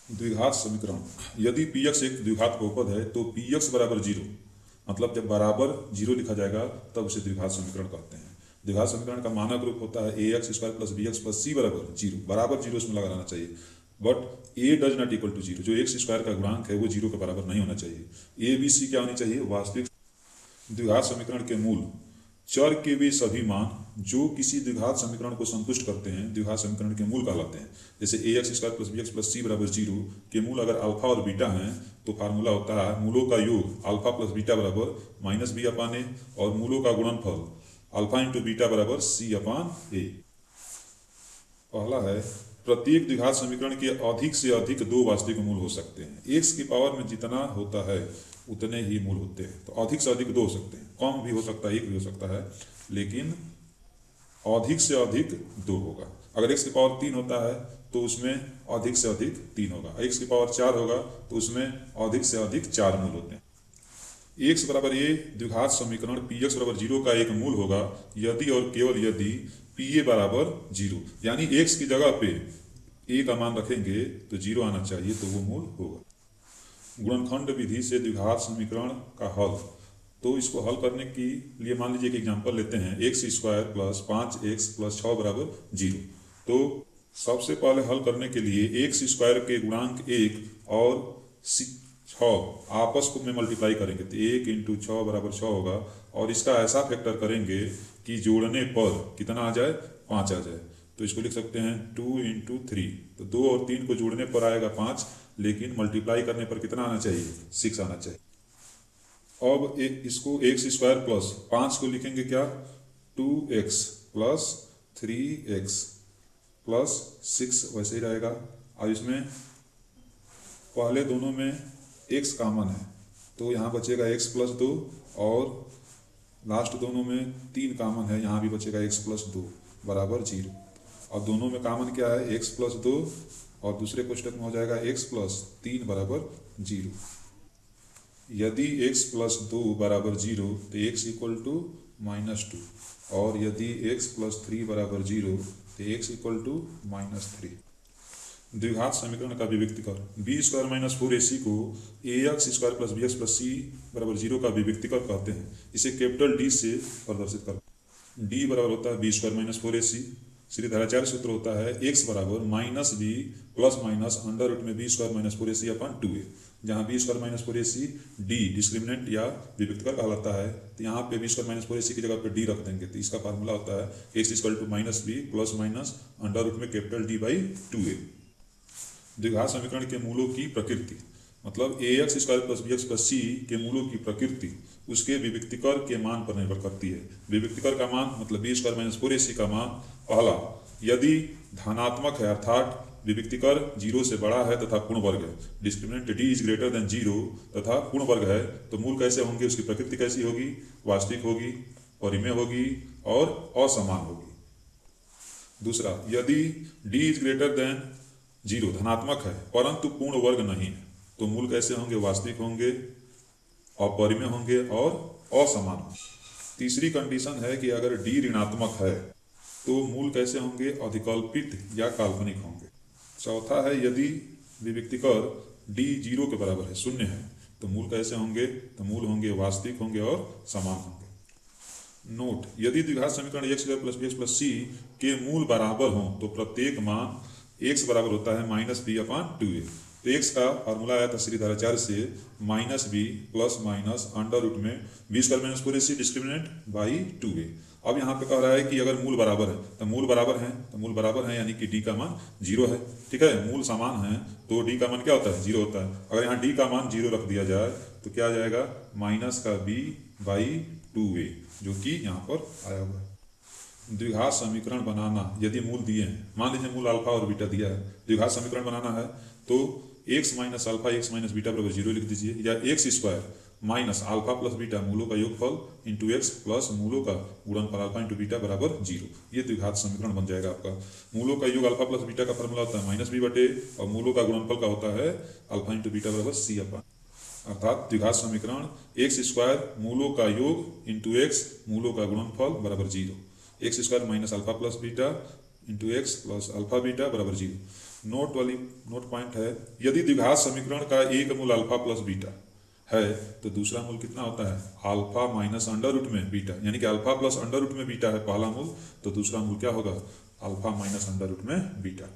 द्विघात समीकरण। यदि px एक द्विघात बहुपद है तो px बराबर जीरो, मतलब जब बराबर जीरो लिखा जाएगा तब उसे द्विघात समीकरण कहते हैं। द्विघात समीकरण का मानक रूप होता है ax square plus bx plus c बराबर जीरो। बराबर जीरो इसमें लगा रहना चाहिए, but a does not equal to zero. जो एक्स स्क्वायर का गुणांक है वो जीरो के बराबर नहीं होना चाहिए। ए बी सी क्या होनी चाहिए? वास्तविक। द्विघात समीकरण के मूल चर के वे सभी मान जो किसी द्विघात समीकरण को संतुष्ट करते हैं द्विघात समीकरण के मूल कहलाते हैं। जैसे A X square plus B X plus C बराबर जीरो के मूल अगर अल्फा और बीटा हैं तो फार्मूला होता है मूलों का योग अल्फा प्लस बीटा बराबर माइनस बी अपान ए, और मूलों का गुणनफल अल्फा इंटू बीटा बराबर सी अपान ए। पहला है, प्रत्येक द्विघात समीकरण के अधिक से अधिक दो वास्तविक मूल हो सकते हैं। एक्स की पावर में जितना होता है उतने ही मूल होते हैं, तो अधिक से अधिक दो हो सकते हैं। कम भी हो सकता है, एक भी हो सकता है, लेकिन अधिक से अधिक दो होगा। अगर एक्स की पावर 3 होता है तो उसमें अधिक से अधिक 3 होगा। एक्स की पावर 4 होगा तो उसमें अधिक से अधिक 4 मूल होते हैं। एक्स बराबर ए द्विघात समीकरण पी एक्स बराबर जीरो का एक मूल होगा यदि और केवल यदि पी ए बराबर जीरो, यानी एक्स की जगह पे ए का मान रखेंगे तो जीरो आना चाहिए, तो वो मूल होगा। गुणनखंड विधि से द्विघात समीकरण का हल। तो इसको हल करने के लिए मान लीजिए कि एग्जांपल लेते हैं, x square plus 5x plus 6 बराबर जीरो। तो सबसे पहले हल करने के लिए एक्स स्क्वायर के गुणांक 1 और 6 आपस को में मल्टीप्लाई करेंगे तो 1 इंटू 6 बराबर 6 होगा, और इसका ऐसा फैक्टर करेंगे कि जोड़ने पर कितना आ जाए? 5 आ जाए। तो इसको लिख सकते हैं 2 इंटू 3, तो 2 और 3 को जोड़ने पर आएगा 5, लेकिन मल्टीप्लाई करने पर कितना आना चाहिए? 6 आना चाहिए। अब इसको एक्स स्क्वायर प्लस 5 को लिखेंगे क्या? 2x प्लस 3x प्लस 6 वैसे ही रहेगा। अब इसमें पहले दोनों में x कॉमन है तो यहाँ बचेगा x प्लस 2, और लास्ट दोनों में 3 कॉमन है, यहाँ भी बचेगा x प्लस 2 बराबर जीरो। और दोनों में कॉमन क्या है? x प्लस 2, और दूसरे कोष्टक में हो जाएगा x प्लस 3 बराबर जीरो। यदि x प्लस 2 बराबर जीरो तो x इक्वल टू -2, और यदि x प्लस 3 बराबर जीरो तो x इक्वल टू -3। द्विघात समीकरण का विविक्तिकर। बी स्क्वायर माइनस 4ac को A X square plus B X plus C बराबर जीरो का विविक्तिकर कहते हैं। इसे कैपिटल डी से प्रदर्शित करते हैं। डी बराबर होता है B square minus 4ac। Shridharacharya सूत्र होता है एक्स बराबर minus B plus minus under root में B square minus 4ac upon 2a, जहाँ B square minus 4ac D discriminant या विविक्तिकर कहलाता है। तो यहाँ पे बी स्क्वायर माइनस 4ac की जगह पे डी रख देंगे, तो इसका फार्मूला होता है X equal to minus B plus minus under root में कैपिटल डी बाई 2a। द्विघात समीकरण के मूलों की प्रकृति, मतलब A X square plus B X plus C के मूलों की प्रकृति उसके विविक्तिकर के मान पर निर्भर करती है। विविक्तिकर का मान मतलब बी स्क्वायर माइनस 4ac का मान, पहला यदि धनात्मक है अर्थात विविक्तिकर जीरो से बड़ा है तथा पूर्ण वर्ग है, discriminant D is greater than zero तथा पूर्ण वर्ग है, तो मूल कैसे होंगे? उसकी प्रकृति कैसी होगी? वास्तविक होगी, परिमेय होगी और असमान होगी। दूसरा, यदि D is greater than zero धनात्मक है परंतु पूर्ण वर्ग नहीं है, तो मूल कैसे होंगे? वास्तविक होंगे, अपरिमेय होंगे और असमान होंगे। तीसरी कंडीशन है कि अगर डी ऋणात्मक है तो मूल कैसे होंगे? अधिकल्पित या काल्पनिक होंगे। चौथा है यदि विविक्तिकर डी जीरो के बराबर है, शून्य है, तो मूल कैसे होंगे? तो मूल होंगे वास्तविक होंगे और समान होंगे। नोट, यदि द्विघात समीकरण X square plus B X plus C के मूल बराबर हों तो प्रत्येक मान x बराबर होता है माइनस बी अपान 2a। तो x का फार्मूला आया था श्रीधराचार्य से minus B plus minus under root में B square minus 4ac discriminant by 2a। अब यहाँ पे कह रहा है कि अगर मूल बराबर है तो मूल बराबर है यानी कि d का मान जीरो है। ठीक है, मूल समान है तो d का मान क्या होता है? जीरो होता है। अगर यहाँ d का मान जीरो रख दिया जाए तो क्या आ जाएगा? माइनस का b बाई 2a, जो कि यहाँ पर आया हुआ है। द्विघात समीकरण बनाना, यदि मूल दिए हैं, मान लीजिए मूल अल्फा और बीटा दिया है, द्विघात समीकरण बनाना है तो x minus alpha x minus beta बराबर जीरो लिख दीजिए, या X square minus alpha plus beta मूलों का योगफल इंटू एक्स प्लस मूलों का गुणनफल अल्फा इंटू बीटा बराबर जीरो। ये द्विघात समीकरण बन जाएगा आपका। मूलों का योग अल्फा प्लस बीटा का फॉर्मूला होता है माइनस बी बटे, और मूलों का गुणनफल का होता है अल्फा इंटू बीटा बराबर सी अपान, अर्थात द्विघात समीकरण एक्स स्क्वायर मूलों का योग इंटू एक्स मूलों का गुणनफल बराबर zero. X square minus alpha plus beta into X plus alpha beta बराबर जीरो। नोट पॉइंट है, यदि द्विघात समीकरण का एक मूल अल्फा प्लस बीटा है तो दूसरा मूल कितना होता है, अल्फा माइनस अंडर रूट में बीटा, यानी कि अल्फा प्लस अंडर रूट में बीटा है पहला मूल, तो दूसरा मूल क्या होगा, अल्फा माइनस अंडर रूट में बीटा।